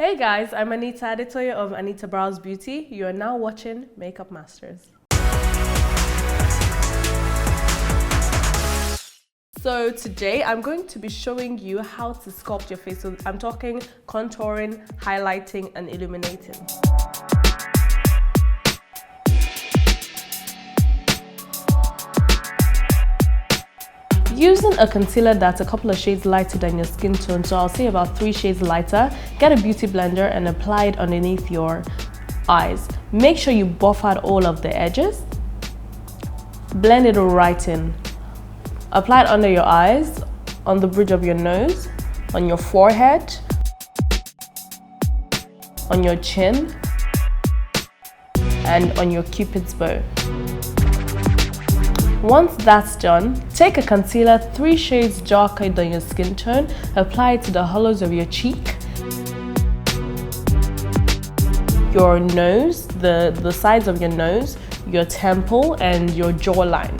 Hey guys, I'm Anita, editor of Anita Brows Beauty. You are now watching Makeup Masters. So today I'm going to be showing you how to sculpt your face. So I'm talking contouring, highlighting, and illuminating. Using a concealer that's a couple of shades lighter than your skin tone, so I'll say about 3 shades lighter, get a beauty blender and apply it underneath your eyes. Make sure you buff out all of the edges. Blend it right in. Apply it under your eyes, on the bridge of your nose, on your forehead, on your chin, and on your cupid's bow. Once that's done, take a concealer 3 shades darker than your skin tone, apply it to the hollows of your cheek, your nose, the sides of your nose, your temple, and your jawline.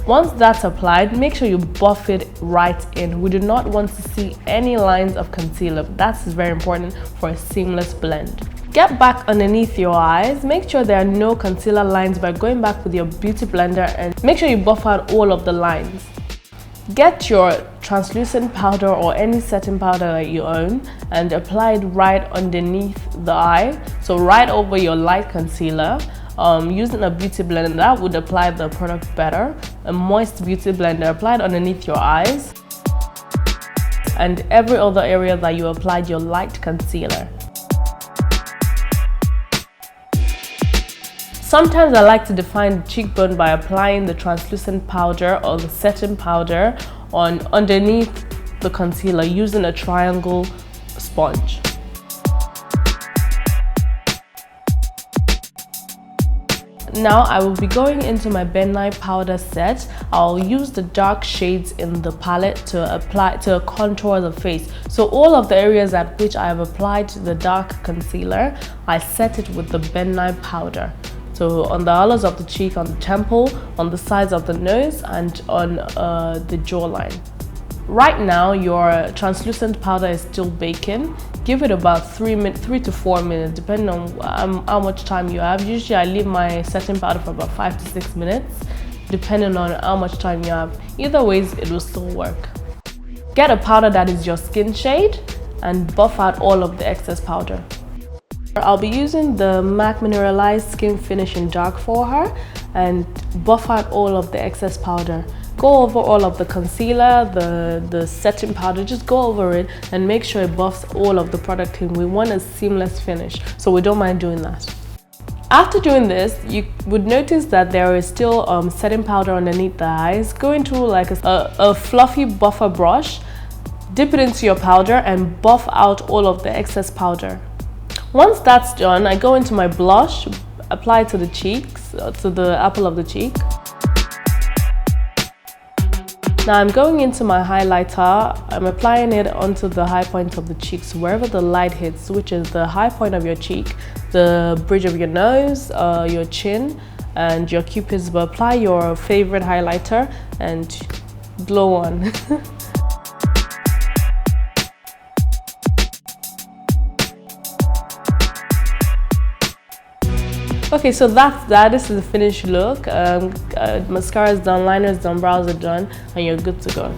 Once that's applied, make sure you buff it right in. We do not want to see any lines of concealer. That's very important for a seamless blend. Get back underneath your eyes. Make sure there are no concealer lines by going back with your beauty blender and make sure you buff out all of the lines. Get your translucent powder or any setting powder that you own and apply it right underneath the eye, so right over your light concealer. Using a beauty blender, that would apply the product better. A moist beauty blender, apply it underneath your eyes and every other area that you applied your light concealer. Sometimes I like to define the cheekbone by applying the translucent powder or the setting powder underneath the concealer using a triangle sponge. Now I will be going into my benign powder set. I'll use the dark shades in the palette to contour the face. So all of the areas at which I have applied the dark concealer, I set it with the benign powder. So on the hollows of the cheek, on the temple, on the sides of the nose, and on the jawline. Right now, your translucent powder is still baking. Give it about 3 to 4 minutes, depending on how much time you have. Usually, I leave my setting powder for about 5 to 6 minutes, depending on how much time you have. Either ways, it will still work. Get a powder that is your skin shade and buff out all of the excess powder. I'll be using the MAC Mineralized Skin Finish in Dark for her and buff out all of the excess powder. Go over all of the concealer, the setting powder, just go over it and make sure it buffs all of the product in. We want a seamless finish, so we don't mind doing that. After doing this, you would notice that there is still setting powder underneath the eyes. Go into like a fluffy buffer brush, dip it into your powder and buff out all of the excess powder. Once that's done, I go into my blush, apply it to the cheeks, to the apple of the cheek. Now I'm going into my highlighter. I'm applying it onto the high point of the cheeks, wherever the light hits, which is the high point of your cheek, the bridge of your nose, your chin, and your cupid's bow. Apply your favorite highlighter and glow on. Okay, so that's that. This is the finished look. Mascara is done, liner is done, brows are done, and you're good to go.